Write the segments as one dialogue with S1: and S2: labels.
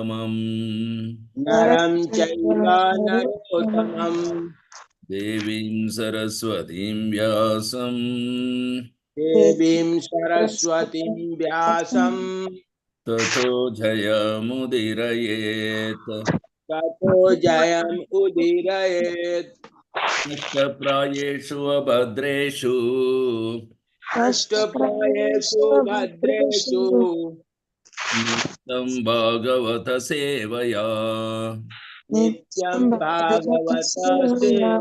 S1: नरोत्तमम्
S2: नरं चैव नरोत्तमम्
S1: देवीं सरस्वतीं व्यासं
S2: देवीं सरस्वतीं व्यासं
S1: ततो जयमुदीरयेत्
S2: ततो जयम् उदीरयेत्
S1: नष्टप्रायेषु अभद्रेषु
S2: अष्टप्रायेषु भद्रेषु
S1: नित्यं भागवत सेवया
S2: नित्यं भागवत सेवया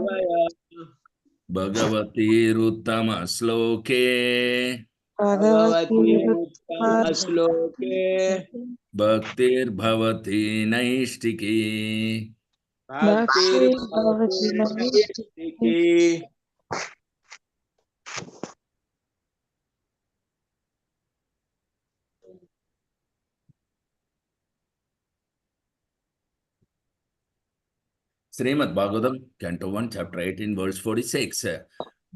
S1: भगवतीरुत्तमश्लोके
S2: Bhagwati उत्तमश्लोके
S1: भक्तिर्भवति नैष्टिकी
S2: भक्तिर्भवति नैष्ठिकी
S1: Srimad Bhagavatam, Canto 1, Chapter 18, verse 46.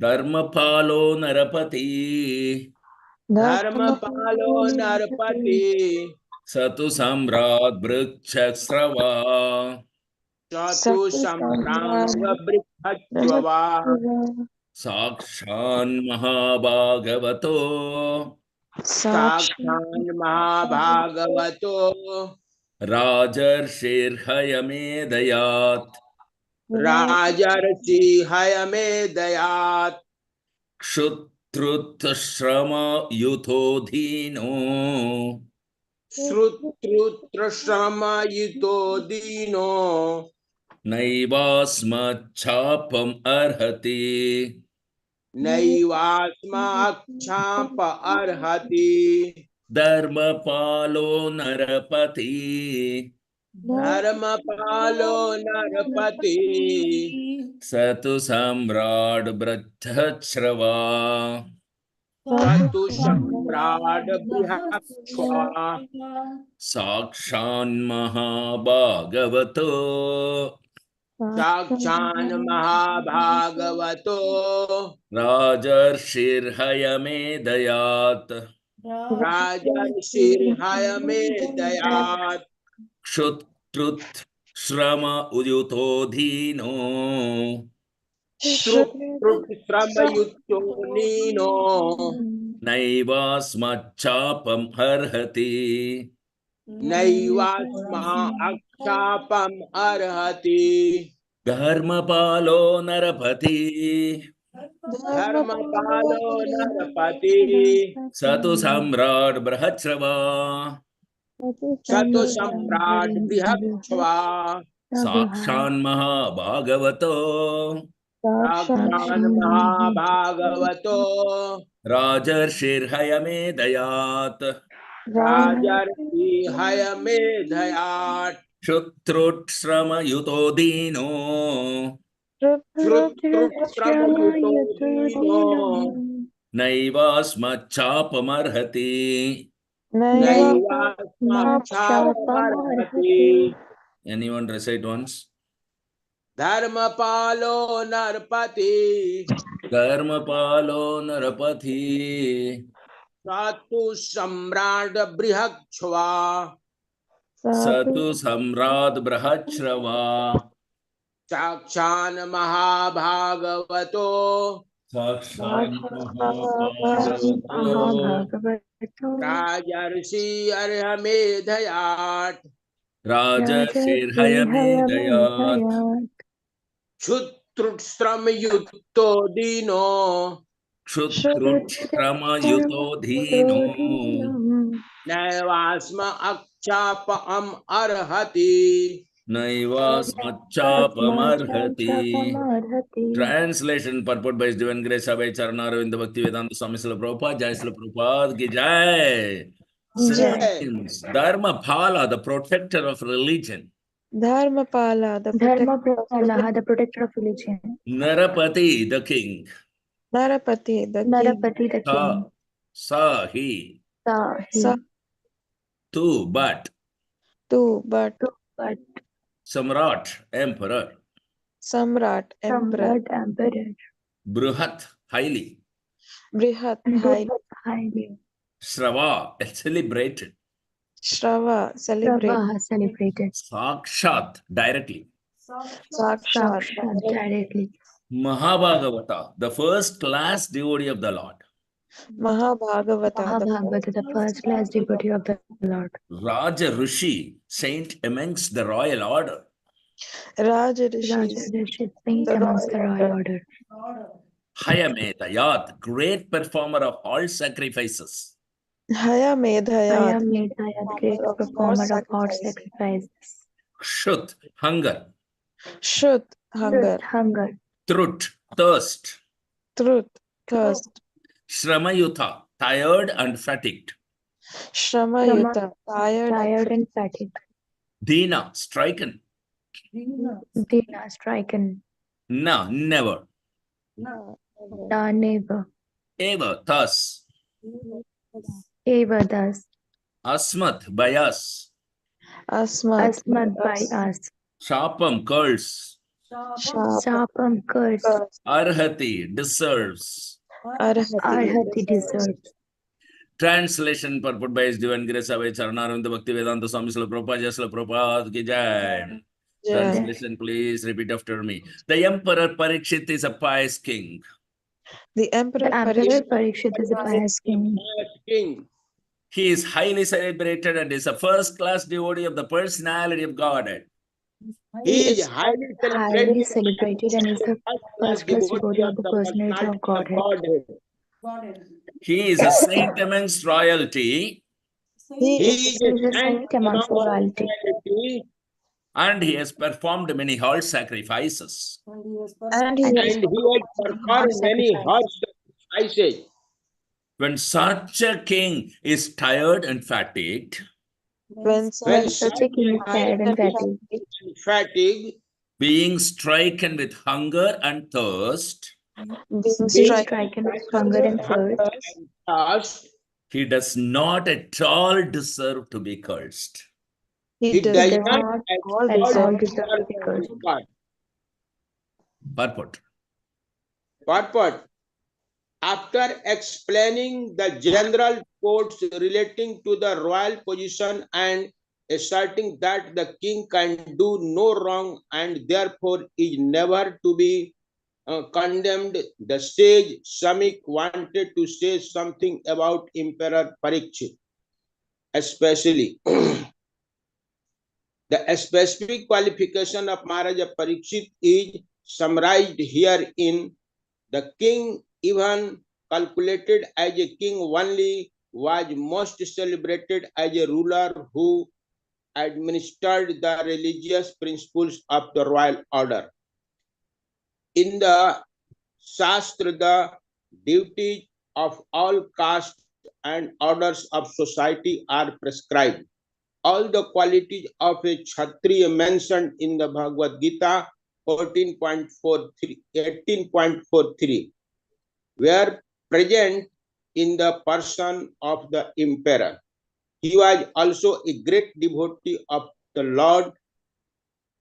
S1: Dharmapalo Narapati
S2: धर्मपालो नरपति
S1: Satu Samrat Brikshasrava
S2: चतु सम्रांग बृहच्छ्रवा
S1: Sakshan Mahabhagavato
S2: साक्षान् महाभागवतो
S1: Rajarshirhayamedayat
S2: राजर्षि हयमेदयात्
S1: Kshutruttashrama Yuthodhino
S2: श्रुत्रुत्रश्रमयुतो दीनो
S1: Naivasmachapam arhati
S2: नैवास्माक्षाप अर्हति
S1: Dharmapalo Narapati
S2: धर्मपालो नरपति
S1: Satu Samrad Brajachrava
S2: चतु सम्राट बृहच्छ्वा
S1: Sakshan Mahabhagavato
S2: साक्षान् महाभागवतो
S1: Rajarshirhayamedayat
S2: राजर्षिर्हयमेदयात्
S1: Kshutrut Shrama Udutodhino
S2: श्रुतश्रमयुक्तो नीनो
S1: Naivasmachapam arhati
S2: नैवास्मा अक्षापम् अर्हति
S1: Dharmapalo Narapati
S2: धर्मपालो नरपति
S1: Satu Samrad Brahachrava
S2: चतु सम्राट बृहच्छ्वा
S1: Sakshan Mahabhagavato
S2: साक्षान् महाभागवतो
S1: Rajarshirhayamedayat
S2: राजर्षिर्हयमेधयात्
S1: Kshutrut Shrama Yutodhino
S2: श्रुतश्रमयुतो दीनो
S1: Naivasmachapam arhati
S2: नैवास्मक्षापमर्हति
S1: Anyone recite once?
S2: धर्मपालो नरपति
S1: Dharmapalo Narapati
S2: सातु सम्राट बृहच्छ्वा
S1: Satu Samrad Brahachrava
S2: साक्षान् महाभागवतो
S1: Sakshan Mahabhagavato
S2: राजर्षि अर्हमेधयात्
S1: Rajarshirhayamedayat
S2: क्षुत्रुश्रमयुक्तो दीनो
S1: Kshutrut Shrama Yutodhino
S2: नैवास्म अक्षापम् अर्हति
S1: Naivasmachapam arhati. Translation purport by His Divine Grace Abhay Charanaravindra Bhakti Vedanta Swami Srila Prabhupada Jai Srila Prabhupada Ki Jai. Saints, Dharmapala, the protector of religion.
S3: Dharmapala, the
S4: protector of religion.
S1: Narapati, the king.
S3: Narapati, the
S4: Narapati, the king.
S1: He.
S3: Sa,
S1: Tu, but.
S3: but.
S1: Samrat, emperor.
S3: Samrat, emperor.
S1: Bruhat, highly.
S3: Brihat,
S4: highly.
S1: Shrava, celebrated.
S3: Shrava, celebrate.
S4: Pravaha, celebrated.
S1: Sakshat, directly.
S3: Sakshat,
S4: Sakshat, directly.
S1: Mahabhagavata, the first class devotee of the Lord.
S3: Mahabhagavata, the
S4: Mahabhagavata, the first class devotee of the Lord.
S1: Raja Rishi, saint amongst the royal order.
S3: Raja
S4: Raja
S3: Rishis,
S4: Rishit, saint
S3: the
S4: amongst the
S3: royal
S4: royal order.
S1: Hayamedayat, great performer of all sacrifices.
S3: Haya
S4: Haya
S3: Medhayat,
S4: Medhayat, great performer of all sacrifices.
S1: Kshut, hunger.
S3: Shut, hunger.
S4: Truth, hunger.
S1: Trut, thirst.
S3: Truth, thirst.
S1: Shramayuta, tired and fatigued.
S3: Shrama
S4: Rama,
S3: Yuta, tired
S4: tired and fatigued.
S1: Dina, stricken.
S4: Dina, striken.
S1: Na, never.
S4: Da, never.
S1: Eva, thus.
S4: Eva, thus.
S1: Asmat, by us.
S3: Asmat,
S4: Asmat, by us.
S1: Shapam, curse.
S4: Shapam, curse.
S1: Arhati, deserves.
S4: Arhati, deserves.
S1: Translation purport by His Divine Grace Abhay Charanaravindra Bhakti Vedanta Swami Srila Prabhupada Jai Srila Prabhupada Ki Jai. Translation, please repeat after me. The Emperor Parikshit is a pious king.
S3: The Emperor
S4: The Emperor
S3: Parikshit
S4: Parikshit is a pious king.
S2: King.
S1: He is highly celebrated and is a first-class devotee of the personality of Godhead.
S2: He is highly
S4: Highly
S2: celebrated
S4: celebrated and is a first class devotee of the personality of Godhead.
S1: He is a saint amongst royalty,
S2: He
S3: He
S2: is
S3: is
S4: He is
S2: a
S4: a
S2: saint
S4: saint amongst
S2: among
S4: royalty.
S2: humanity,
S1: and he has performed many whole sacrifices.
S3: and he
S4: And
S3: has
S2: and he has performed many hard sacrifices.
S1: When such a king is tired and fatigued,
S3: when
S2: When
S4: when
S3: such
S4: such a king is tired and fatigued,
S2: and fatigue,
S1: being stricken with hunger and thirst,
S3: being
S4: being
S3: stricken
S4: stricken with hunger and thirst,
S2: and thirst,
S1: he does not at all deserve to be cursed.
S3: he
S2: he
S3: does
S4: he
S2: does
S4: does
S2: not
S4: not
S2: at
S3: all
S4: at
S2: all
S4: all
S3: deserve
S4: deserve to
S2: deserve
S4: be
S2: to
S4: cursed.
S2: be cursed. Purport. After explaining the general codes relating to the royal position and asserting that the king can do no wrong and therefore is never to be condemned, the sage Samik wanted to say something about Emperor Parikshit, especially the specific qualification of Maharaja Parikshit is summarized here in the king, even calculated as a king only, was most celebrated as a ruler who administered the religious principles of the royal order. In the Shastra, the duties of all castes and orders of society are prescribed. All the qualities of a Kshatriya mentioned in the Bhagavad Gita 18.43 were present in the person of the emperor. He was also a great devotee of the Lord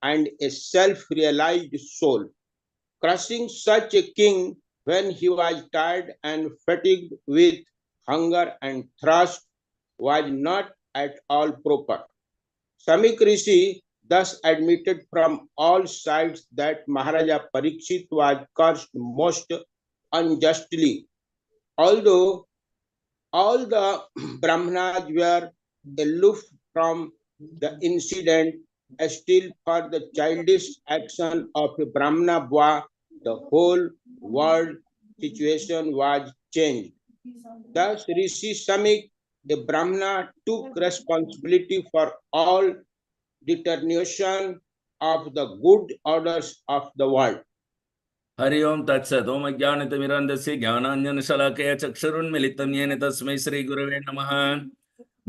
S2: and a self-realized soul. Crushing such a king when he was tired and fatigued with hunger and thirst was not at all proper. Samik Rishi thus admitted from all sides that Maharaja Parikshit was cursed most unjustly. Although all the Brahmanas were aloof from the incident, still for the childish action of a Brahmana boy, the whole world situation was changed. Thus, Rishi Samik, a Brahmana, took responsibility for all determination of the good orders of the world.
S1: Hari ओम तत्सत् ओम ज्ञानतिमिरन्धस्य ज्ञानाञ्जनशलाकया चक्षुरुन्मिलितं येन तस्मै श्रीगुरवे नमः।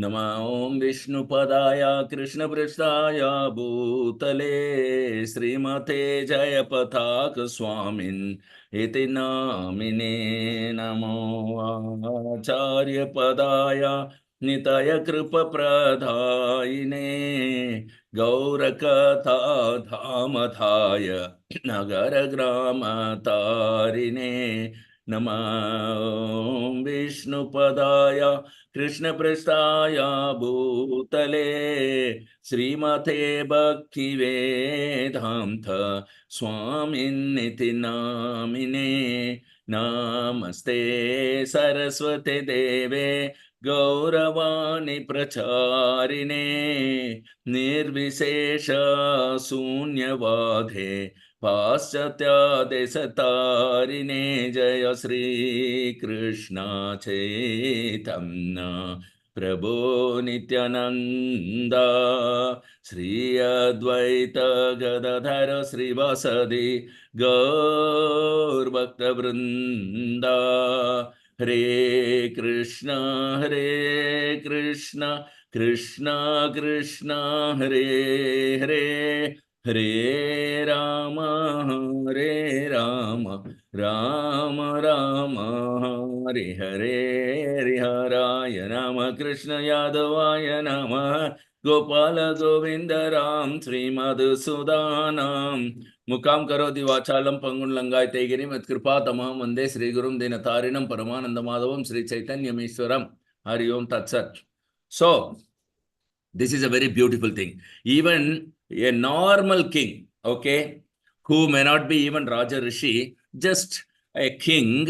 S1: नमः ओम विष्णुपदाय कृष्णपृष्ठाय भूतले श्रीमते जयपताक स्वामिन् इति नामिने। नमो आचार्यपदाय निताय कृपप्रदायिने गौरकथा धामधाय नगर ग्राम तारिणे नमः विष्णुपदाय कृष्णपृष्ठाय भूतले श्रीमते भक्तिवेदान्त स्वामिन्निति नामिने नमस्ते सरस्वते देवे गौरवाणी प्रचारिणे निर्विशेष शून्यवादे पाश्चात्यादेशतारिणे जय श्री कृष्ण चैतन्य प्रभो नित्यानंद श्री अद्वैत गदाधर श्रीवासदि गौरभक्तवृंद हरे कृष्ण कृष्ण कृष्ण हरे हरे हरे राम राम राम हरे हरे हरिहराय नम कृष्ण यादवाय नमः गोपाल गोविंद राम श्रीमधुसूदानां मुकाम करोति वाचालं पंगुं लंघयते गिरिं यत्कृपातमहं वन्दे श्रीगुरुं दीनतारिणं परमानन्दमाधवं श्रीचैतन्यमीश्वरं हरि ओम तत्सत्. So this is a very beautiful thing. Even a normal king, okay, who may not be even Raja Rishi, just a king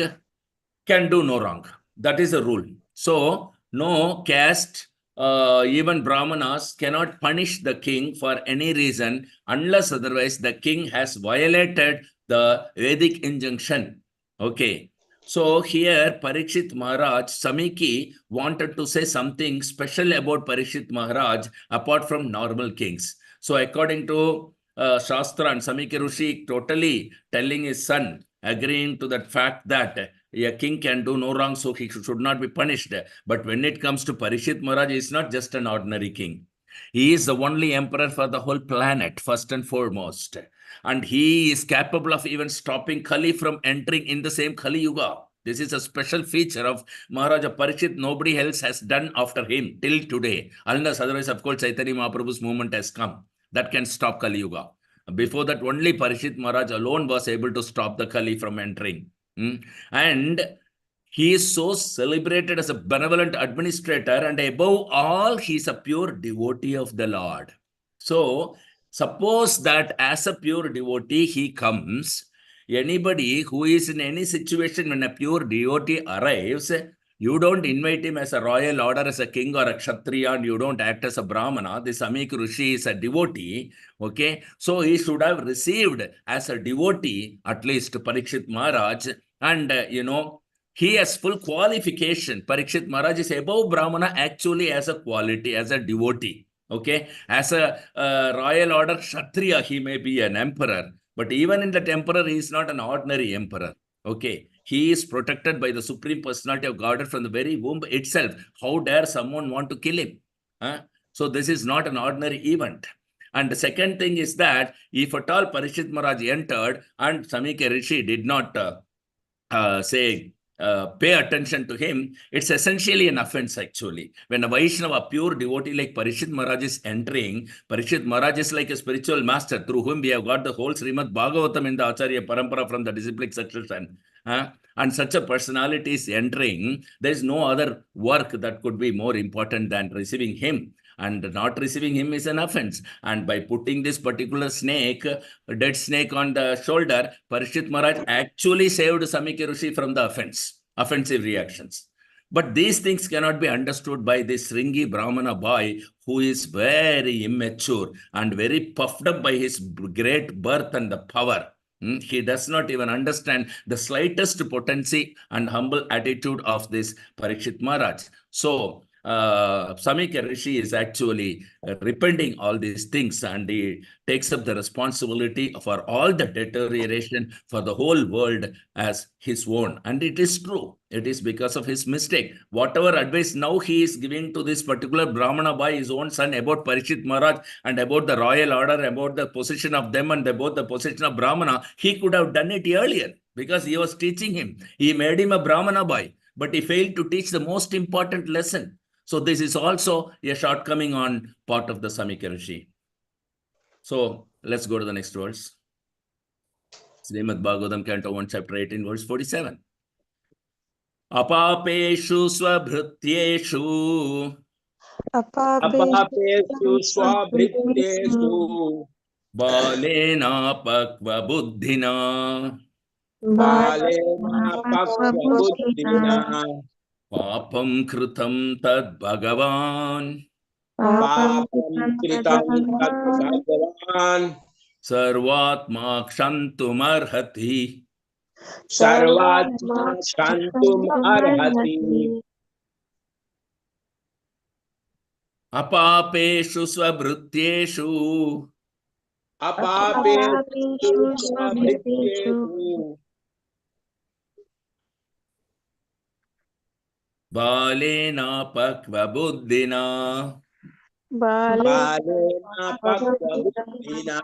S1: can do no wrong. That is the rule. So no caste, even Brahmanas cannot punish the king for any reason unless otherwise the king has violated the Vedic injunction. Okay. So here Parikshit Maharaj, Samiki wanted to say something special about Parikshit Maharaj apart from normal kings. So according to Shastra and Samiki Rishi totally telling his son, agreeing to that fact that a king can do no wrong, so he should not be punished. But when it comes to Parikshit Maharaj, he is not just an ordinary king. He is the only emperor for the whole planet, first and foremost. And he is capable of even stopping Kali from entering in the same Kali Yuga. This is a special feature of Maharaja Parikshit. Nobody else has done after him till today. Unless otherwise, of course, Chaitanya Mahaprabhu's movement has come. That can stop Kali Yuga. Before that, only Parikshit Maharaj alone was able to stop the Kali from entering. And he is so celebrated as a benevolent administrator, and above all, he is a pure devotee of the Lord. So, suppose that as a pure devotee, he comes, anybody who is in any situation when a pure devotee arrives, you don't invite him as a royal order, as a king or a kshatriya, and you don't act as a brahmana. This Amik Rishi is a devotee, okay? So he should have received as a devotee, at least Parikshit Maharaj, and he has full qualification. Parikshit Maharaj is above brahmana actually as a quality, as a devotee. Okay, as a royal order kshatriya, he may be an emperor, but even in that emperor, he is not an ordinary emperor. Okay, he is protected by the Supreme Personality of Godhead from the very womb itself. How dare someone want to kill him? So this is not an ordinary event. And the second thing is that if at all Parikshit Maharaj entered and Samika Rishi did not pay attention to him, it's essentially an offense actually. When a Vaishnava, a pure devotee like Parikshit Maharaj is entering, Parikshit Maharaj is like a spiritual master through whom we have got the whole Srimad Bhagavatam in the Acharya Parampara from the disciplic succession. And such a personality is entering, there is no other work that could be more important than receiving him. And not receiving him is an offense. And by putting this particular snake, a dead snake on the shoulder, Parikshit Maharaj actually saved Samiki Rishi from the offensive reactions. But these things cannot be understood by this Sringi Brahmana boy who is very immature and very puffed up by his great birth and the power. He does not even understand the slightest potency and humble attitude of this Parikshit Maharaj. So, Samika Rishi is actually repenting all these things, and he takes up the responsibility for all the deterioration for the whole world as his own. And it is true. It is because of his mistake. Whatever advice now he is giving to this particular Brahmana by his own son about Parikshit Maharaj and about the royal order, about the position of them and about the position of Brahmana, he could have done it earlier because he was teaching him. He made him a Brahmana boy, but he failed to teach the most important lesson. So this is also a shortcoming on part of the Samika Rishi. So let's go to the next verse. Srimad Bhagavatam, Canto 1, Chapter 18, verse 47. अपापेषु स्वभृत्येषु
S2: अपापेषु स्वभृत्येषु
S1: बालेनापक्वबुद्धिना
S2: बालेन पक्वबुद्धिना
S1: पापं कृतं तद्भगवान्
S2: पापं कृतं तत् भगवान्
S1: सर्वात्मा क्षन्तुमर्हति
S2: सर्वात्मा क्षन्तुम् अर्हति।
S1: अपापेषु स्वभृत्येषु
S2: अपापेषु स्वभृत्येषु
S1: बालेनापक्वबुद्धिना
S2: बालेन पक्वबुद्धिना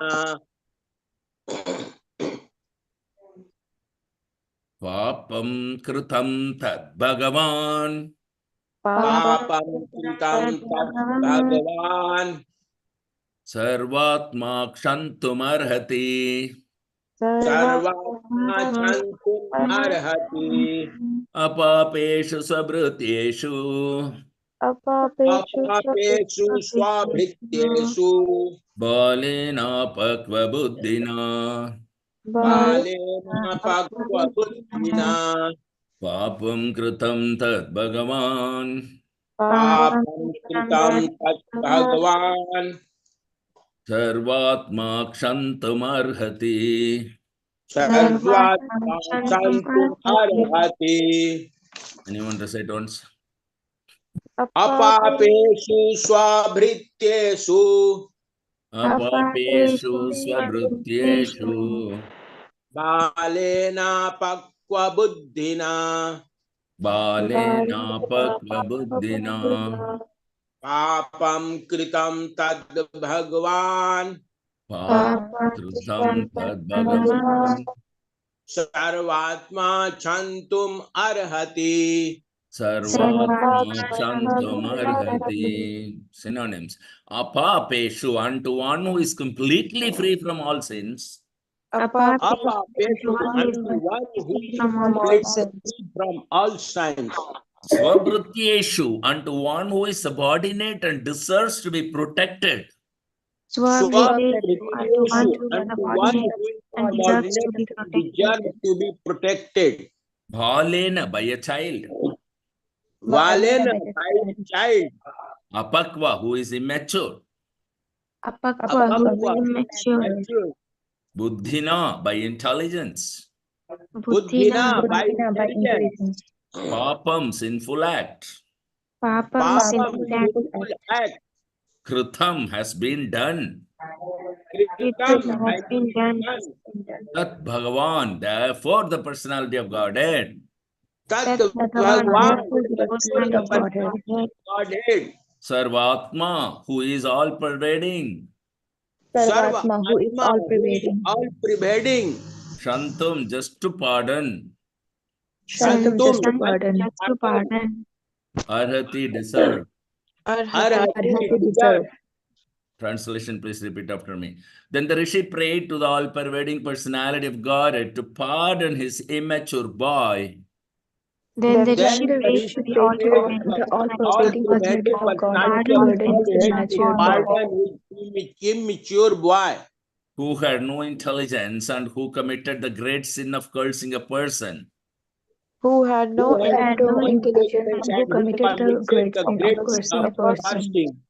S1: पापं कृतं तद्भगवान्
S2: पापं कृतं तत् भगवान्
S1: सर्वात्मा क्षन्तुमर्हति
S2: सर्वात्मा क्षन्तुम् अर्हति।
S1: अपापेषु स्वभृत्येषु
S2: अपापेषु स्वभृत्येषु
S1: बालेनापक्वबुद्धिना
S2: बालेन पक्वबुद्धिना
S1: पापं कृतं तद्भगवान्
S2: पापं कृतं तत् भगवान्
S1: सर्वात्मा क्षन्तुमर्हति
S2: सर्वात्मा क्षन्तुम् अर्हति।
S1: Anyone recite once?
S2: अपापेषु स्वभृत्येषु
S1: अपापेषु स्वभृत्येषु
S2: बालेन पक्वबुद्धिना
S1: बालेनापक्वबुद्धिना
S2: पापं कृतं तद् भगवान्
S1: पापं कृतं तद्भगवान्
S2: सर्वात्मा क्षन्तुम् अर्हति।
S1: सर्वात्मा क्षन्तुमर्हति. Synonyms. Apapeshu, unto one who is completely free from all sins.
S2: अपापेषु unto one who is completely free from all sins.
S1: Swabhrutyeshu, unto one who is subordinate and deserves to be protected.
S2: Swabhrityeshu unto one who is subordinate and deserves to be protected.
S1: Bhalena, by a child.
S2: Valena by a child.
S1: Apakva, who is immature.
S2: Apakwa who is immature.
S1: Buddhina, by intelligence.
S2: Buddhina by intelligence.
S1: Papam, sinful act.
S2: Papam sinful act.
S1: Kritam has been done.
S2: Kritam has been done.
S1: Tat Bhagavan, therefore the personality of Godhead.
S2: Tat Bhagavan, therefore the personality of Godhead.
S1: Sarvatma, who is all pervading.
S2: Sarva Atma, who is all pervading.
S1: Shantum, just to pardon.
S2: Shantum, just to pardon.
S1: Arhati, deserve.
S2: Arhati, deserve.
S1: Translation, please repeat after me. Then the Rishi prayed to the all-pervading personality of Godhead to pardon his immature boy.
S3: Then the Rishi prayed to the all-pervading personality of God to pardon his immature boy,
S2: pardon his immature boy,
S1: who had no intelligence and who committed the great sin of cursing a person.
S3: who had no
S2: intelligence
S3: and who committed the great sin of cursing a person,
S2: cursing,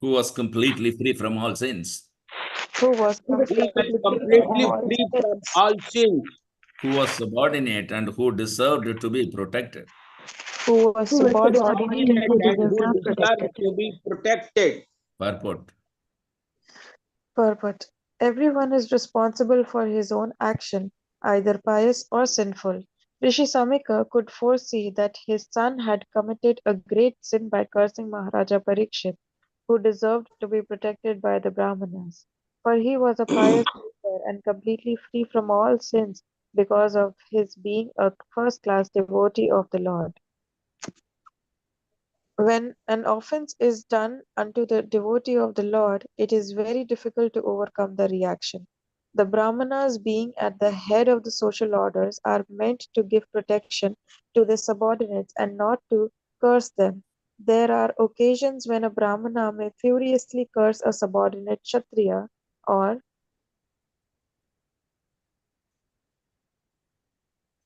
S1: Who was completely free from all sins.
S3: who was
S2: who was
S3: completely
S2: completely free from all sins,
S1: Who was subordinate and who deserved to be protected.
S3: who was subordinate and who
S2: and
S3: deserved
S2: who
S3: to be
S2: deserve
S3: protected.
S2: to be protected.
S1: Purport.
S3: Purport. Everyone is responsible for his own action, either pious or sinful. Rishi Samika could foresee that his son had committed a great sin by cursing Maharaja Parikshit, who deserved to be protected by the Brahmanas. For he was a pious ruler and completely free from all sins because of his being a first-class devotee of the Lord. When an offense is done unto the devotee of the Lord, it is very difficult to overcome the reaction. The Brahmanas, being at the head of the social orders, are meant to give protection to their subordinates and not to curse them. There are occasions when a Brahmana may furiously curse a subordinate Kshatriya or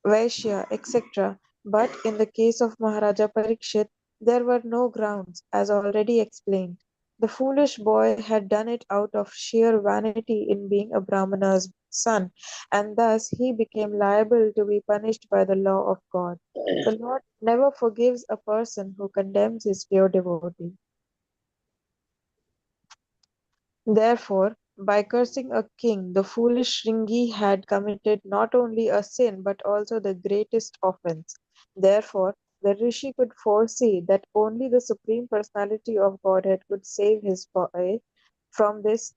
S3: Vaishya, etc. But in the case of Maharaja Parikshit, there were no grounds, as already explained. The foolish boy had done it out of sheer vanity in being a Brahmana's son, and thus he became liable to be punished by the law of God. The Lord never forgives a person who condemns his pure devotee. Therefore, by cursing a king, the foolish Shringi had committed not only a sin but also the greatest offense. Therefore, the rishi could foresee that only the Supreme Personality of Godhead could save his boy from his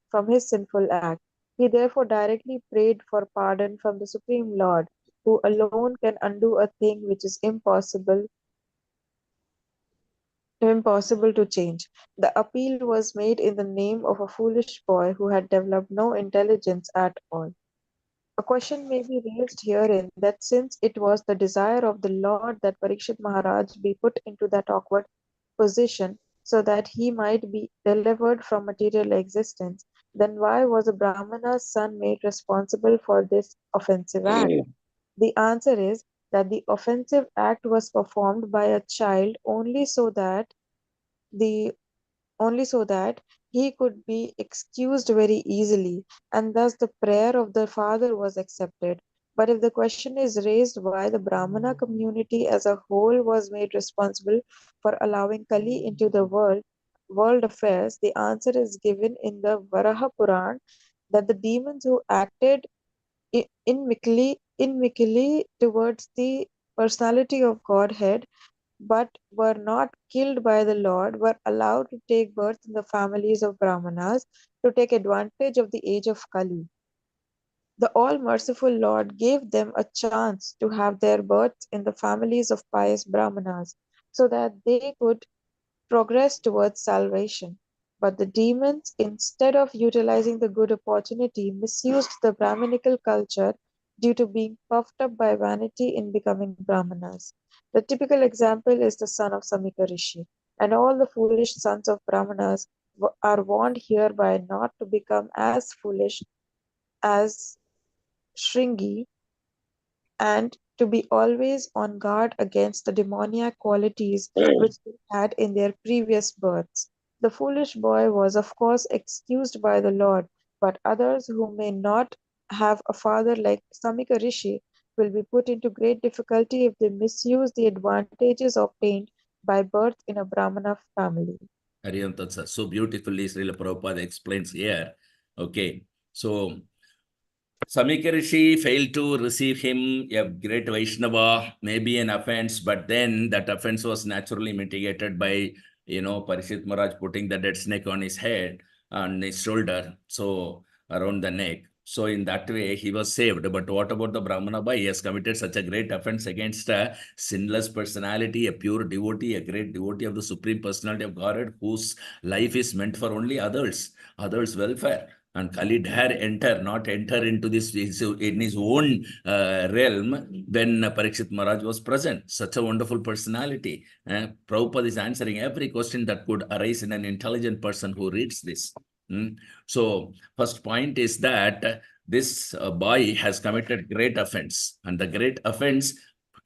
S3: sinful act. He therefore directly prayed for pardon from the Supreme Lord, who alone can undo a thing which is impossible to change. The appeal was made in the name of a foolish boy who had developed no intelligence at all. A question may be raised herein that since it was the desire of the Lord that Parikshit Maharaj be put into that awkward position so that he might be delivered from material existence, then why was a Brahmana's son made responsible for this offensive act? The answer is that the offensive act was performed by a child the only so that he could be excused very easily, and thus the prayer of the father was accepted. But if the question is raised why the Brahmana community as a whole was made responsible for allowing Kali into the world affairs, the answer is given in the Varaha Puran that the demons who acted inimically towards the personality of Godhead but were not killed by the Lord, were allowed to take birth in the families of Brahmanas to take advantage of the age of Kali. The all merciful Lord gave them a chance to have their births in the families of pious Brahmanas so that they could progress towards salvation. But the demons, instead of utilizing the good opportunity, misused the Brahminical culture due to being puffed up by vanity in becoming Brahmanas. The typical example is the son of Samika Rishi, and all the foolish sons of Brahmanas are warned hereby not to become as foolish as Shringi and to be always on guard against the demoniac qualities which they had in their previous births. The foolish boy was, of course, excused by the Lord, but others who may not have a father like Samika Rishi will be put into great difficulty if they misuse the advantages obtained by birth in a Brahmana family.
S1: Hariam Tat Sat. So beautifully, Srila Prabhupada explains here. Okay, so Samika Rishi failed to receive him, a great Vaishnava, maybe an offense, but then that offense was naturally mitigated by, Parishit Maharaj putting the dead snake on his head, on his shoulder, so around the neck. So in that way, he was saved. But what about the Brahmana boy? He has committed such a great offense against a sinless personality, a pure devotee, a great devotee of the Supreme Personality of Godhead, whose life is meant for only others' welfare. And Kali dare not enter into this in his own realm when Parikshit Maharaj was present. Such a wonderful personality. Prabhupada is answering every question that could arise in an intelligent person who reads this. So, first point is that this boy has committed great offense, and the great offense,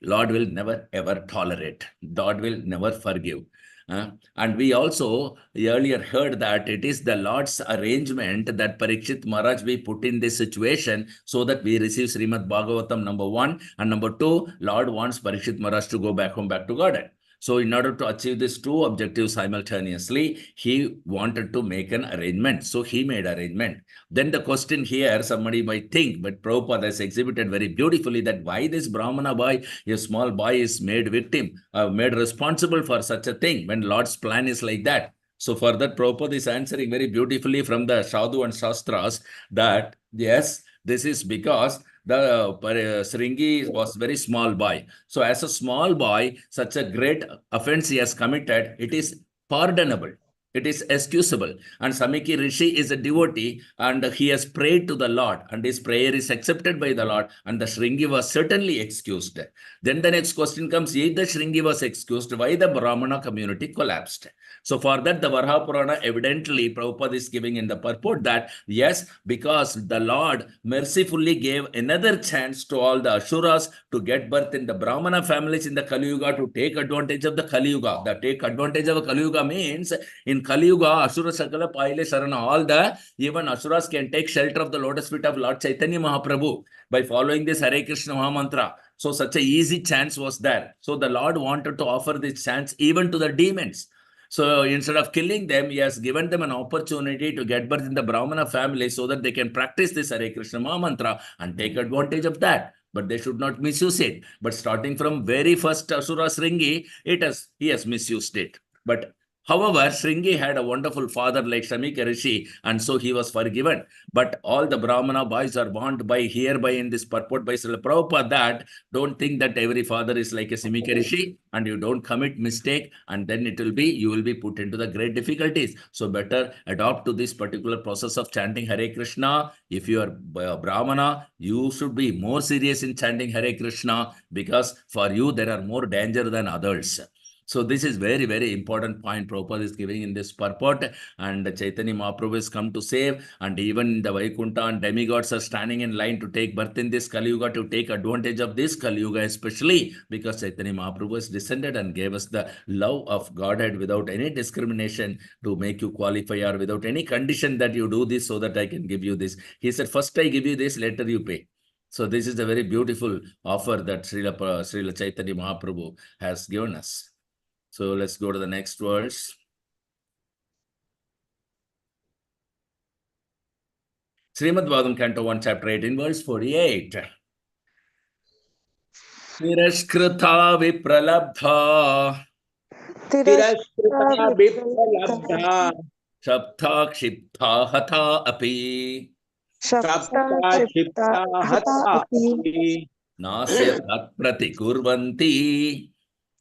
S1: Lord will never ever tolerate. God will never forgive. And we also earlier heard that it is the Lord's arrangement that Parikshit Maharaj be put in this situation so that we receive Srimad Bhagavatam, number one. And number two, Lord wants Parikshit Maharaj to go back home, back to Godhead. So in order to achieve these two objectives simultaneously, he wanted to make an arrangement. So he made arrangement. Then the question here, somebody might think, but Prabhupada has exhibited very beautifully that why this Brahmana boy, a small boy, is made victim, made responsible for such a thing when Lord's plan is like that. So for that, Prabhupada is answering very beautifully from the Sadhu and Shastras that yes, this is because the Sringi was very small boy. So as a small boy, such a great offense he has committed, it is pardonable. It is excusable. And Samiki Rishi is a devotee and he has prayed to the Lord and his prayer is accepted by the Lord and the Shringi was certainly excused. Then the next question comes, if the Shringi was excused, why the Brahmana community collapsed? So for that, the Varaha Purana evidently Prabhupada is giving in the purport that yes, because the Lord mercifully gave another chance to all the Asuras to get birth in the Brahmana families in the Kali Yuga to take advantage of the Kali Yuga. The take advantage of a Kali Yuga means in Kali Yuga, Asura Sakala Paile Sarana, all the even Asuras can take shelter of the lotus feet of Lord Chaitanya Mahaprabhu by following this Hare Krishna Mahamantra. So such a easy chance was there. So the Lord wanted to offer this chance even to the demons. So instead of killing them, he has given them an opportunity to get birth in the Brahmana family so that they can practice this Hare Krishna Mahamantra and take advantage of that. But they should not misuse it. But starting from very first Asura Sringi, he has misused it. But however, Shringi had a wonderful father like Shamika Rishi, and so he was forgiven. But all the Brahmana boys are warned by hereby in this purport by Srila Prabhupada that don't think that every father is like a Shamika Rishi, and you don't commit mistake, and then you will be put into the great difficulties. So better adopt to this particular process of chanting Hare Krishna. If you are Brahmana, you should be more serious in chanting Hare Krishna because for you there are more danger than others. So this is very, very important point Prabhupada is giving in this purport, and Chaitanya Mahaprabhu has come to save, and even the Vaikuntha and demigods are standing in line to take birth in this Kali Yuga, to take advantage of this Kali Yuga, especially because Chaitanya Mahaprabhu has descended and gave us the love of Godhead without any discrimination to make you qualify or without any condition that you do this so that I can give you this. He said, first I give you this, later you pay. So this is a very beautiful offer that Srila Chaitanya Mahaprabhu has given us. So let's go to the next verse. Srimad Bhagavatam, Canto 1, Chapter 18, verse 48. Tiraskrita vipralabdha
S2: Tiraskrita vipralabdha
S1: Shapta kshipta hatha api
S2: sapta chipta hata api
S1: Nasya tat pratikurvanti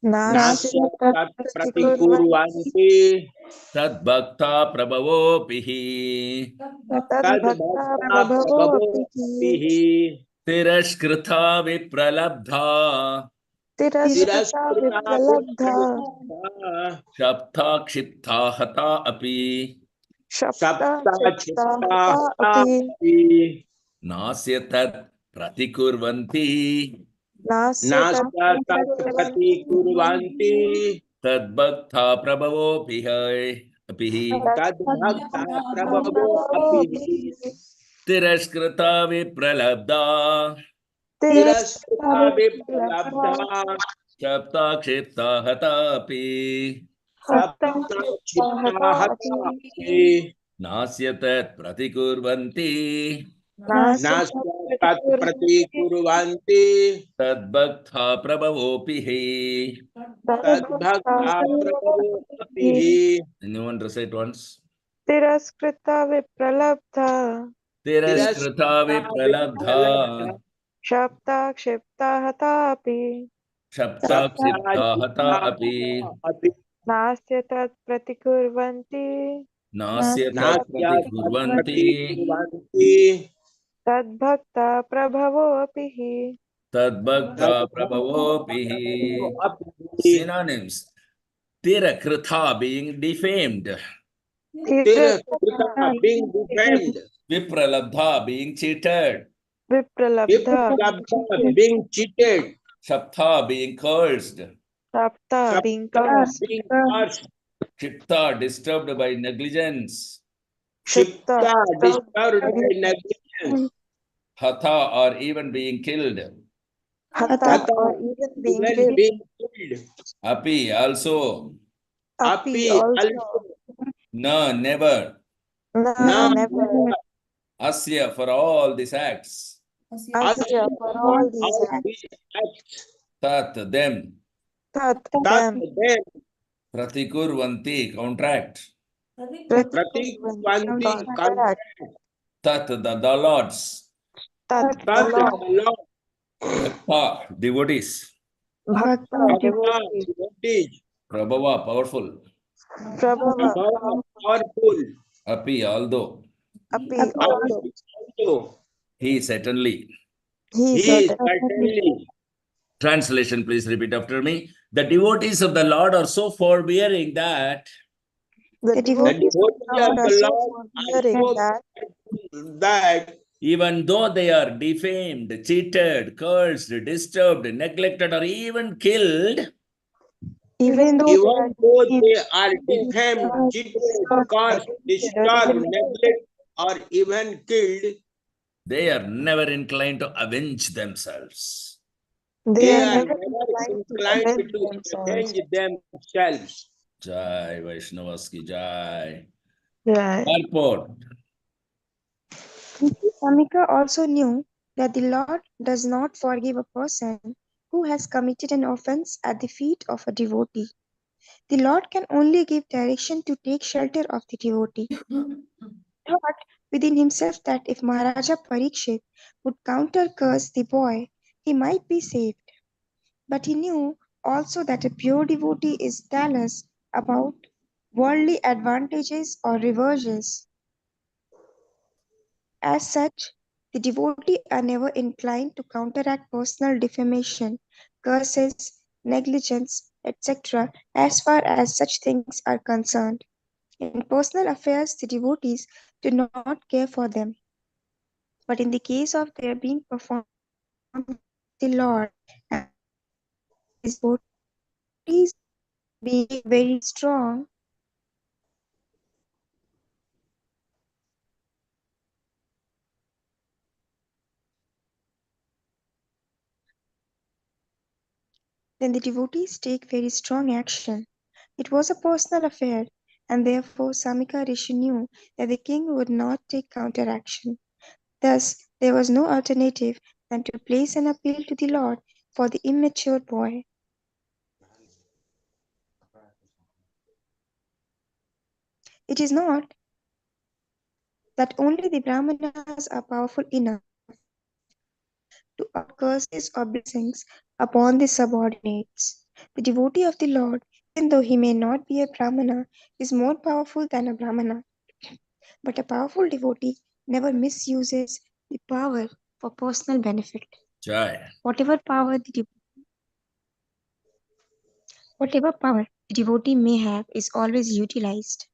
S2: nasya tat pratikurvanti
S1: Tad bhakta prabhavopihi
S2: tad bhakta prabhavopihi
S1: Tiraskrita vipralabdha
S2: Tiraskrita vipralabdha
S1: Shapta kshipta hata api
S2: sapta chipta hata api
S1: Nasya tat pratikurvanti
S2: nasya tat pratikurvanti
S1: Tad bhakta prabhavopihi
S2: tad bhakta prabhavopihi
S1: Tiraskrita vipralabdha
S2: Tiraskrita vipralabdha
S1: Shapta kshipta hata api
S2: sapta chipta hata api
S1: Nasya tat pratikurvanti
S2: nasya tat pratikurvanti
S1: Tad bhakta prabhavopihi
S2: tad bhakta prabhavopihi
S1: Anyone recite once?
S3: Tiraskrita vipralabdha
S1: Tiraskrita vipralabdha
S3: Shapta kshipta hatapi
S1: Shapta kshipta hata api
S3: Nasya tat pratikurvanti
S1: Nasya tat pratikurvanti
S3: Tad bhakta prabhavo apihi.
S1: Tad bhakta prabhavopihi. Synonyms. Tirakrita being defamed.
S2: Tiraskrita being defamed.
S1: Vipralabdha being cheated.
S3: Vipralabdha
S2: Being cheated.
S1: Shapta being cursed.
S3: Sapta being cursed.
S2: Being cursed.
S1: Chipta disturbed by negligence.
S2: Shipta disturbed by negligence.
S1: Hatha or even being killed.
S3: Hatha or even being killed.
S2: Being killed.
S1: Api also.
S3: Api also.
S1: No, never.
S3: No, never.
S1: Asya for all these acts.
S3: Asya for all these acts.
S1: Tat them.
S3: Tat
S2: Tat
S3: them.
S2: them.
S1: Pratikurvanti contract.
S2: Pratikurvanti contract.
S1: Tat the lords.
S3: Tat
S2: Tat
S3: the
S2: the Lord.
S1: Bhakta devotees.
S3: Bhakta
S2: Bhakta
S3: devotees.
S2: devotees.
S1: Prabhava powerful.
S3: Prabhava,
S2: powerful,
S1: Api, although.
S3: Api, also.
S2: also,
S1: He certainly.
S3: He
S2: he
S3: certain.
S2: certainly,
S1: Translation, please repeat after me. The devotees of the Lord are so forbearing that
S3: The
S2: the
S3: devotees of
S2: devotees
S3: the
S2: of
S3: Lord are
S2: the
S3: so
S2: Lord are
S3: forbearing
S2: so
S3: that
S2: that
S1: even though they are defamed, cheated, cursed, disturbed, neglected, or even killed,
S3: even though they are
S2: even though they are
S3: defeated,
S2: defamed, cheated,
S3: cursed,
S2: cursed,
S3: or
S2: disturbed,
S3: even
S2: neglected, or even killed,
S1: they are never inclined to avenge themselves.
S3: they
S2: they
S3: are
S2: are
S3: never
S2: never
S3: inclined to
S2: inclined
S3: avenge
S2: to
S3: themselves.
S2: avenge themselves.
S1: Jai Vaishnavas ki Jai.
S3: Yeah.
S1: Purport.
S4: Samika also knew that the Lord does not forgive a person who has committed an offense at the feet of a devotee. The Lord can only give direction to take shelter of the devotee. He thought within himself that if Maharaja Parikshit would counter curse the boy, he might be saved. But he knew also that a pure devotee is callous about worldly advantages or reverses. As such, the devotee are never inclined to counteract personal defamation, curses, negligence, etc., as far as such things are concerned. In personal affairs, the devotees do not care for them. But in the case of their being performed in the service of the Lord and the devotees being very strong, then the devotees take very strong action. It was a personal affair, and therefore Samika Rishi knew that the king would not take counteraction. Thus, there was no alternative than to place an appeal to the Lord for the immature boy. It is not that only the Brahmanas are powerful enough to utter curses or blessings upon the subordinates. The devotee of the Lord, even though he may not be a Brahmana, is more powerful than a Brahmana. But a powerful devotee never misuses the power for personal benefit.
S1: Jai.
S4: Whatever power the devotee may have is always utilized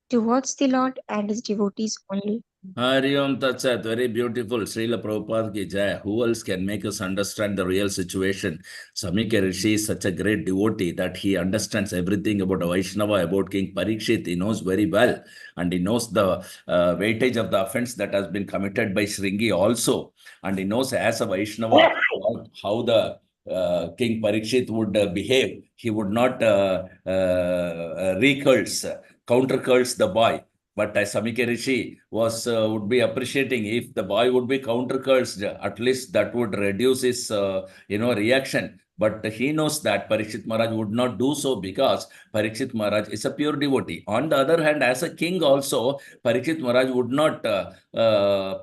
S4: towards the Lord and his devotees only.
S1: Hari Om Tat Sat, very beautiful. Srila Prabhupada ki Jai. Who else can make us understand the real situation? Samika Rishi is such a great devotee that he understands everything about Vaishnava, about King Parikshit. He knows very well. And he knows the weightage of the offense that has been committed by Shringi also. And he knows as a Vaishnava how the King Parikshit would behave. He would not counter curse the boy. But Samike Rishi would be appreciating if the boy would be counter cursed. At least that would reduce his reaction. But he knows that Parikshit Maharaj would not do so because Parikshit Maharaj is a pure devotee. On the other hand, as a king also, Parikshit Maharaj would not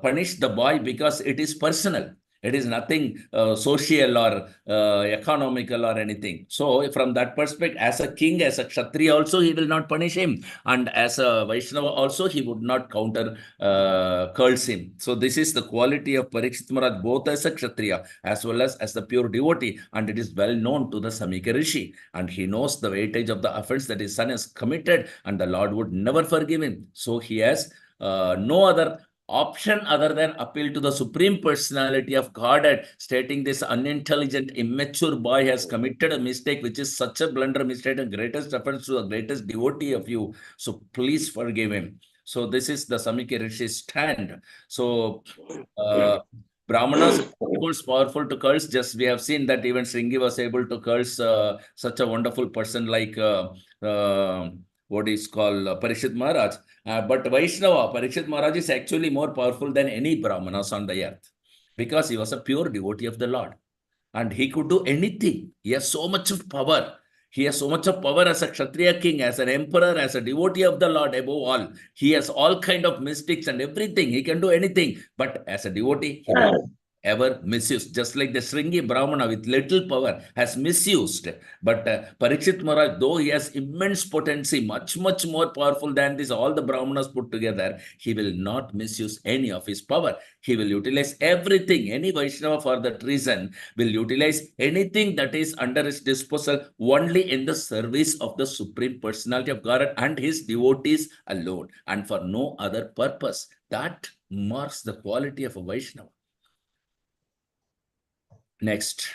S1: punish the boy because it is personal. It is nothing social or economical or anything. So, from that perspective, as a king, as a Kshatriya also, he will not punish him. And as a Vaishnava also, he would not counter curse him. So, this is the quality of Parikshit Maharaj, both as a Kshatriya as well as the pure devotee. And it is well known to the Samika Rishi. And he knows the weightage of the offense that his son has committed, and the Lord would never forgive him. So, he has no other option other than appeal to the Supreme Personality of Godhead, stating this unintelligent, immature boy has committed a mistake, which is such a blunder mistake and greatest offense to the greatest devotee of you. So please forgive him. So this is the Samika Rishi's stand. So Brahmanas are powerful to curse. Just we have seen that even Shringi was able to curse such a wonderful person like what is called Parishit Maharaj. But Vaishnava, Parikshit Maharaj is actually more powerful than any Brahmanas on the earth because he was a pure devotee of the Lord and he could do anything. He has so much of power. He has so much of power as a Kshatriya king, as an emperor, as a devotee of the Lord above all. He has all kind of mystics and everything. He can do anything. But as a devotee, he will ever misused. Just like the Shringi Brahmana with little power has misused. But Parikshit Maharaj, though he has immense potency, much, much more powerful than this, all the Brahmanas put together, he will not misuse any of his power. He will utilize everything. Any Vaishnava for that reason will utilize anything that is under his disposal only in the service of the Supreme Personality of God and his devotees alone, and for no other purpose. That marks the quality of a Vaishnava. Next.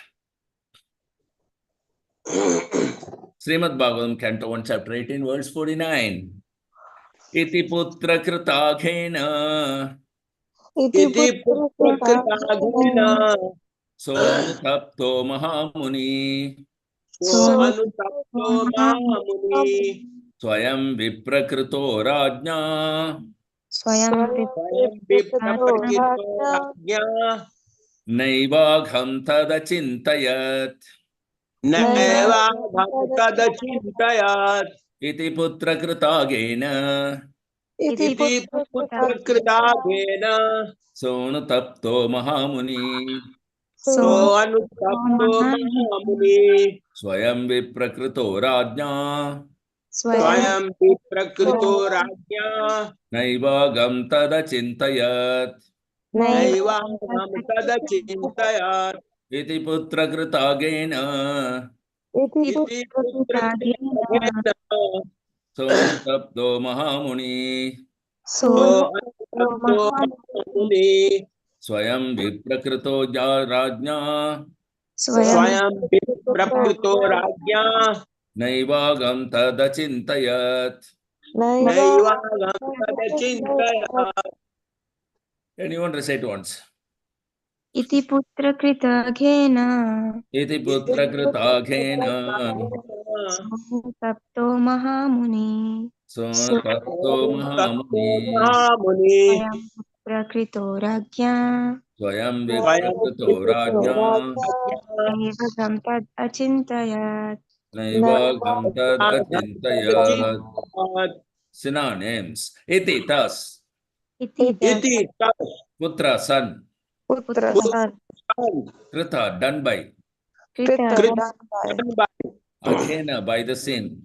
S1: Srimad Bhagavatam, Canto 1, Chapter 18, verse 49. Iti putra kritaghena
S2: Iti putra kritaghena
S1: sonutapto mahamuni
S2: so anutapto mahamuni
S1: swayam viprakrito rajna
S2: swayam viprakrito rajna
S1: naivagham tadachintayat.
S2: naivagham tadachintayat.
S1: Iti putra kritaghena
S2: Iti putra kritaghena
S1: sonutapto mahamuni
S2: so anutapto mahamuni
S1: swayam viprakrito rajna
S2: swayam viprakrito rajna
S1: naivagam tadachintayat.
S2: naivagham tadachintayat.
S1: Iti putra kritaghena
S2: Iti putra kritaghena
S1: sonutapto mahamuni
S2: so anutapto mahamuni
S1: swayam viprakrito rajna
S2: swayam viprakrito rajna
S1: naivagam tadachintayat.
S2: naivagham tadachintayat.
S1: Anyone recite once?
S4: Iti putra kritaghena
S1: Iti putra kritaghena
S4: tapto mahamuni
S1: sonutapto
S2: Tapto
S1: mahamuni
S2: mahamuni
S4: swayam prakrito rajya
S1: swayam
S2: swayam
S1: viprakrito rajna
S2: viprakrito
S4: naivatam tad achintayat.
S1: naivagam tadachintayat.
S2: rajna.
S1: Synonyms. Iti, thus.
S4: Iti das
S2: Iti tas
S1: Putra, son.
S3: Putra,
S2: putra
S3: son.
S1: Krita, done by.
S3: Krita,
S4: krita
S2: krita
S3: done by.
S2: by
S1: Aghena, by the sin.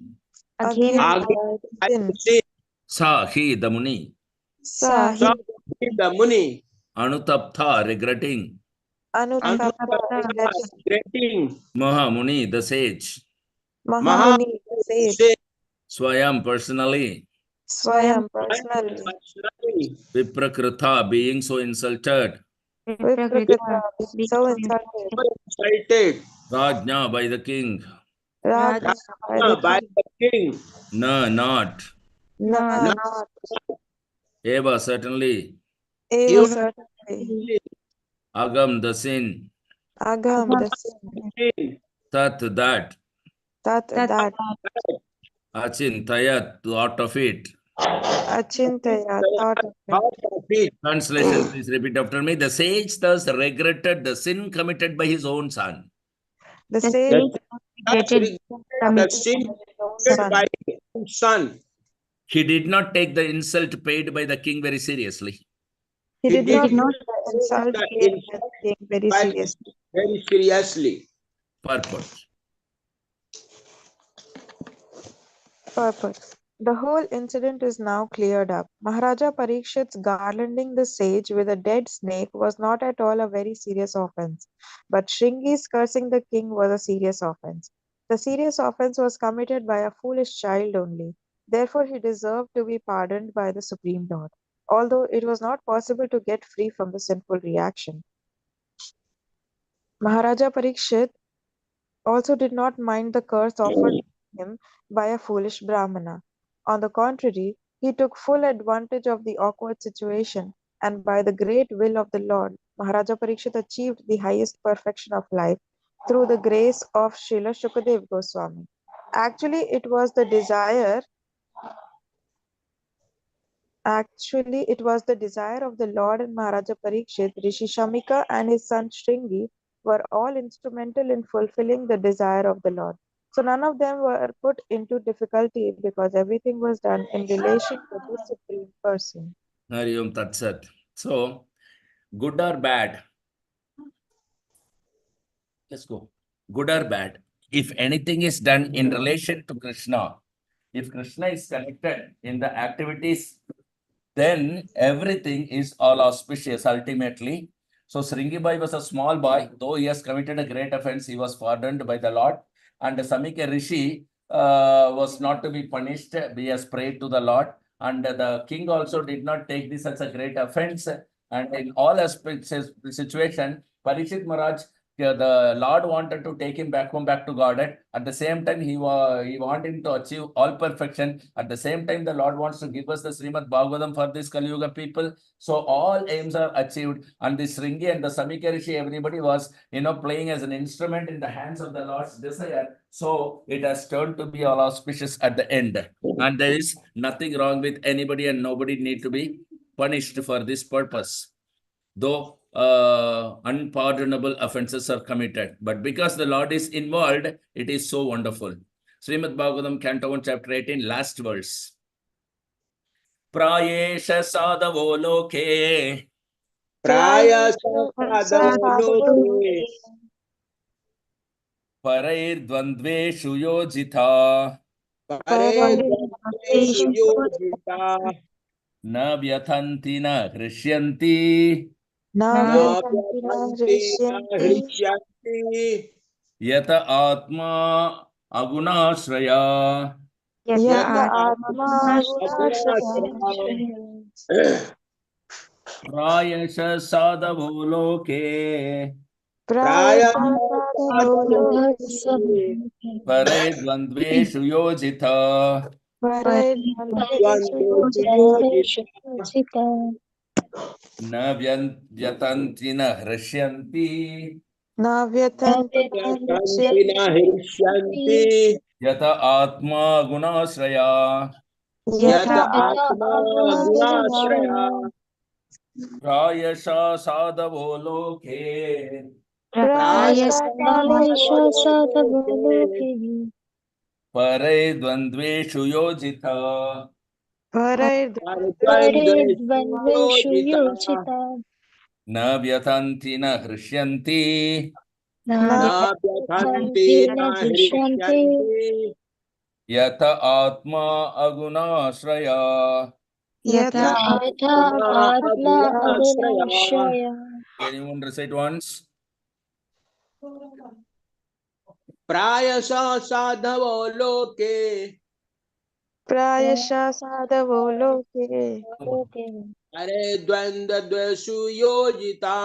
S4: aghena
S3: Again,
S2: agi
S3: by sin.
S1: Sa, he, the Muni.
S3: Sahi,
S2: the muni
S1: Anutaptha, regretting.
S3: Anutapta,
S2: anutapta
S3: regretting.
S2: regretting
S1: Maha Muni, the sage.
S2: maha
S3: Mahamuni, the sage.
S2: say
S1: Swayam, personally.
S4: swayam
S3: Swayam, personally.
S2: personally
S1: Viprakrita, being so insulted.
S4: viprakrita
S3: Viprakrita, being so insulted.
S2: insulted
S1: Rajna, by the king.
S3: Rajna, by the
S2: by
S3: king.
S2: the king.
S1: Na, not.
S3: Na,
S2: Now,
S3: not.
S1: Eva, certainly.
S3: Eva,
S2: even
S3: certainly.
S1: Agam, the sin.
S3: Agam, the sin.
S2: king,
S1: Tat, that.
S3: Tat, that.
S1: Achintayat, thought of it.
S3: Achintaya, thought of it.
S2: heart of it.
S1: Translation, please repeat after me. The sage thus regretted the sin committed by his own son.
S3: The
S4: the
S3: sage
S2: The
S4: sage
S2: thus
S4: regretted
S2: regretted the
S4: committed
S2: sin
S3: by his own
S2: committed
S3: son.
S2: by his own son.
S1: He did not take the insult paid by the king very seriously.
S3: He
S2: He
S3: did
S2: did
S3: not
S4: did
S3: take
S4: not
S2: not
S3: the
S2: take
S3: insult
S2: the
S3: paid by the
S2: insult
S3: king very
S2: by the
S3: seriously.
S2: very seriously.
S1: Purport.
S3: Purpose. The whole incident is now cleared up. Maharaja Parikshit's garlanding the sage with a dead snake was not at all a very serious offense, but Shringi's cursing the king was a serious offense. The serious offense was committed by a foolish child only. Therefore, he deserved to be pardoned by the Supreme Lord, although it was not possible to get free from the sinful reaction. Maharaja Parikshit also did not mind the curse offered him by a foolish Brahmana. On the contrary, he took full advantage of the awkward situation, and by the great will of the Lord, Maharaja Parikshit achieved the highest perfection of life through the grace of Srila Shukadev Goswami. Actually, it was the desire Actually, it was the desire of the Lord and Maharaja Parikshit. Rishi Shamika and his son Shringi were all instrumental in fulfilling the desire of the Lord. So none of them were put into difficulty because everything was done in relation to the Supreme Person.
S1: Hari Om Tat Sat. So, good or bad, Let's go. Good or bad. If anything is done in relation to Krishna, if Krishna is connected in the activities, then everything is all auspicious ultimately. So Sringibai was a small boy, though he has committed a great offense, he was pardoned by the Lord. And Samika Rishi was not to be punished, he has prayed to the Lord. And the king also did not take this as a great offense. And in all aspects of the situation, Parishit Maharaj, the Lord wanted to take him back home, back to Godhead. At the same time, he wanted him to achieve all perfection. At the same time, the Lord wants to give us the Srimad Bhagavatam for this Kali Yuga people. So all aims are achieved. And this Ringi and the Samika Rishi, everybody was, playing as an instrument in the hands of the Lord's desire. So it has turned to be all auspicious at the end. And there is nothing wrong with anybody, and nobody need to be punished for this purpose, though unpardonable offenses are committed. But because the Lord is involved, it is so wonderful. Srimad Bhagavatam, Canto 1, Chapter 18, last verse. Prayesha sadavo loke parair dvandveshu yojita na vyathanti na hrisyanti yata atma agunashraya. Prayasha sadavo loke parai dvandveshu yojita na vyatanti na hrisyanti yata atma gunashraya. Prayasha sadavo loke parai dvandveshu yojita na vyatanti na hrisyanti yata atma agunashraya. Anyone recite once?
S2: Prayasa sadhavo loke Are dvanda dvesu yojita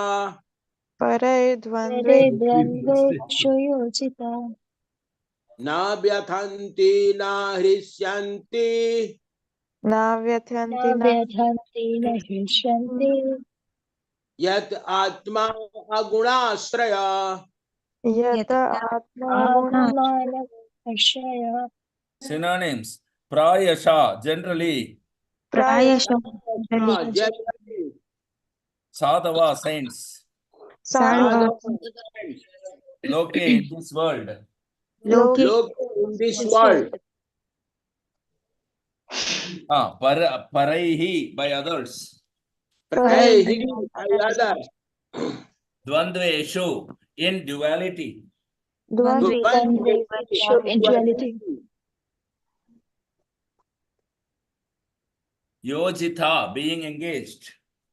S2: na vyathanti na hrisyanti yat atma agunashraya.
S1: Synonyms. Prayasha, generally.
S2: Generally,
S1: Sadhava, saints. Loke, in this world.
S2: look in this world.
S1: Paraihi, by others.
S2: Prayhi by others.
S1: Dvandveshu, in duality. Yojita, being engaged.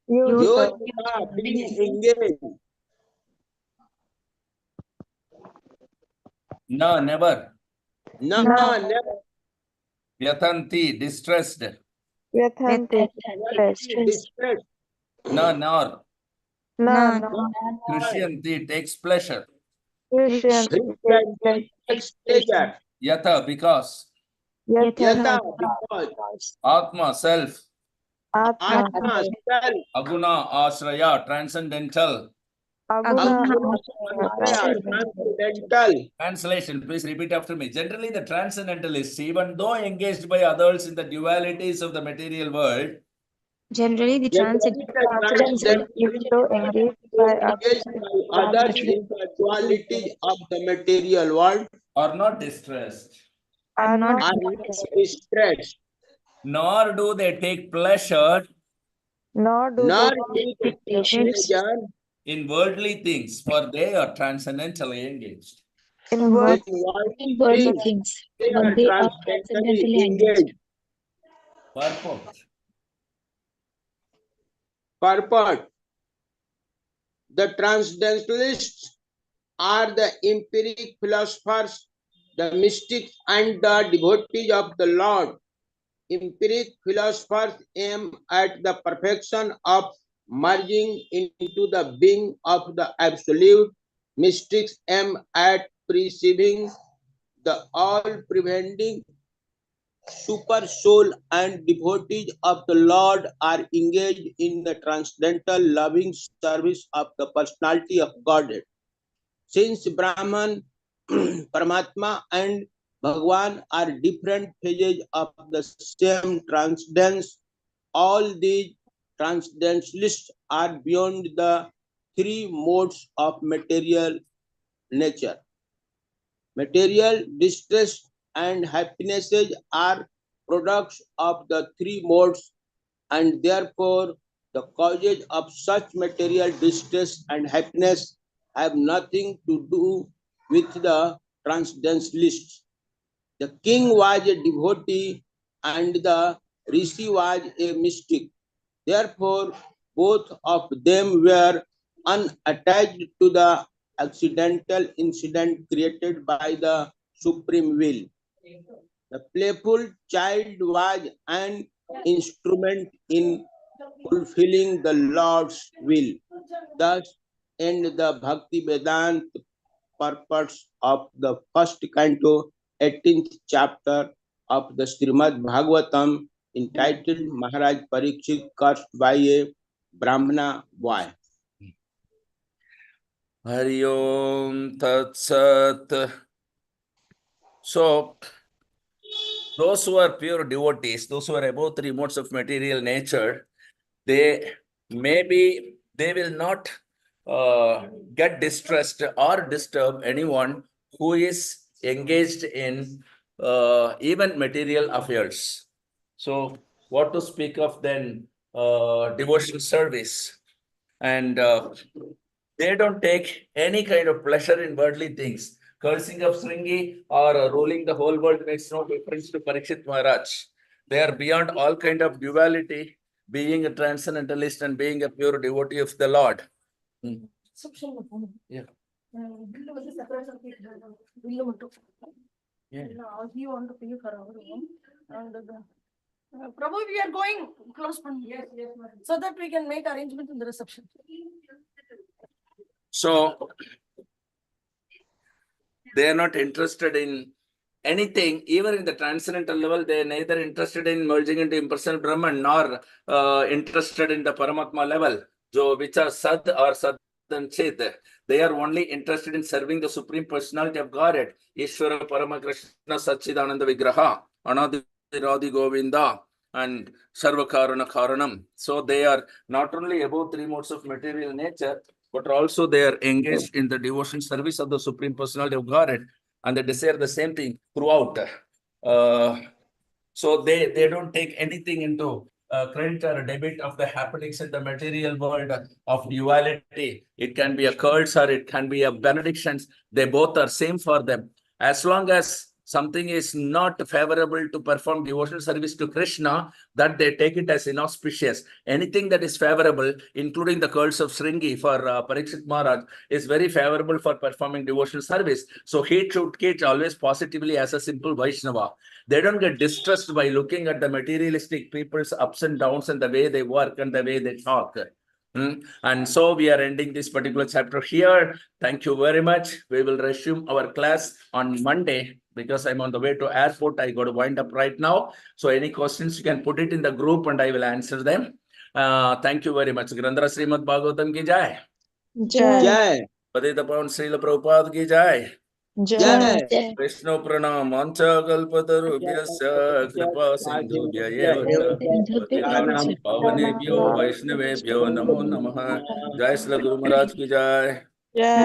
S2: Yojita, being engaged.
S1: No, never.
S2: No, never.
S1: Vyatanti, distressed.
S2: Distress.
S1: No, nor. Krishyanti, takes pleasure.
S2: Hrisyanti takes pleasure.
S1: Yata, because.
S2: Yata, because.
S1: Atma, self.
S2: Atma, self.
S1: Aguna, ashraya, transcendental.
S2: Transcendental.
S1: Translation, please repeat after me. Generally, the transcendentalists, even though engaged by others in the dualities of the material world,
S4: Generally, the transcendentalists
S2: engaged by others in the duality of the material world
S1: are not distressed,
S4: are not
S2: distressed,
S1: nor do they take pleasure
S2: nor do they take pleasure
S1: in worldly things, for they are transcendently engaged.
S3: In
S2: In
S3: what
S4: In
S2: worldly
S4: worldly
S2: things,
S4: things,
S2: they
S4: but
S2: are
S4: they are
S2: transcendently
S4: transcendently engaged.
S2: engaged.
S1: Purport.
S2: Purport. The transcendentalists are the empiric philosophers, the mystics, and the devotees of the Lord. Empiric philosophers aim at the perfection of merging into the being of the absolute. Mystics aim at perceiving the all-preventing super soul, and devotees of the Lord are engaged in the transcendental loving service of the personality of Godhead. Since Brahman, Paramatma, and Bhagwan are different phases of the same transcendence, all these transcendentalists are beyond the three modes of material nature. Material distress and happinesses are products of the three modes, and therefore the causes of such material distress and happiness have nothing to do with the transcendentalists. The king was a devotee and the rishi was a mystic. Therefore, both of them were unattached to the accidental incident created by the supreme will. The playful child was an instrument in fulfilling the Lord's will. Thus end the Bhakti Vedanta purpose of the first canto, 18th chapter of the Srimad Bhagavatam, entitled Maharaj Parikshit cursed by a Brahmana boy.
S1: Hari Om Tat Sat. So, those who are pure devotees, those who are above three modes of material nature, they will not get distressed or disturb anyone who is engaged in even material affairs. So, what to speak of then devotional service? And they don't take any kind of pleasure in worldly things. Cursing of Sringi or ruling the whole world makes no difference to Parikshit Maharaj. They are beyond all kind of duality, being a transcendentalist and being a pure devotee of the Lord. Yeah. Yeah.
S5: He want to pay for our room, and probably we are going close from here, so that we can make arrangement in the reception.
S1: So they are not interested in anything, even in the transcendental level. They are neither interested in merging into impersonal Brahman nor interested in the Paramatma level, which are Sad or Sad and Chit. They are only interested in serving the Supreme Personality of Godhead, Ishvara Paramakrishna Satchidananda Vigraha, Anadi Radhi Govinda, and Sarvakarana Karanam. So they are not only above three modes of material nature, but also they are engaged in the devotion service of the Supreme Personality of Godhead, and they desire the same thing throughout. So they don't take anything into credit or debit of the happenings in the material world of duality. It can be a curse or it can be a benedictions. They both are same for them. As long as something is not favorable to perform devotional service to Krishna, that they take it as inauspicious. Anything that is favorable, including the curse of Sringi for Parikshit Maharaj, is very favorable for performing devotional service. So he should teach always positively as a simple Vaishnava. They don't get distressed by looking at the materialistic people's ups and downs and the way they work and the way they talk. And so we are ending this particular chapter here. Thank you very much. We will resume our class on Monday because I'm on the way to airport. I got to wind up right now. So any questions, you can put it in the group and I will answer them. Thank you very much. Grandhara Srimad Bhagavatam ki jai.
S3: Jai.
S2: Jai,
S1: Padita Pavan Srila Prabhupada ki jai.
S3: Jai.
S2: Jai.
S1: Vishnu Pranam Mancha Kalpatarubhyasya Kripa Sindhubhya Eva Cha Patitanam Pavanebhyo Vaishnavebhyo Namo Namaha. Jai Srila Guru Maharaj ki jai.
S3: Jai.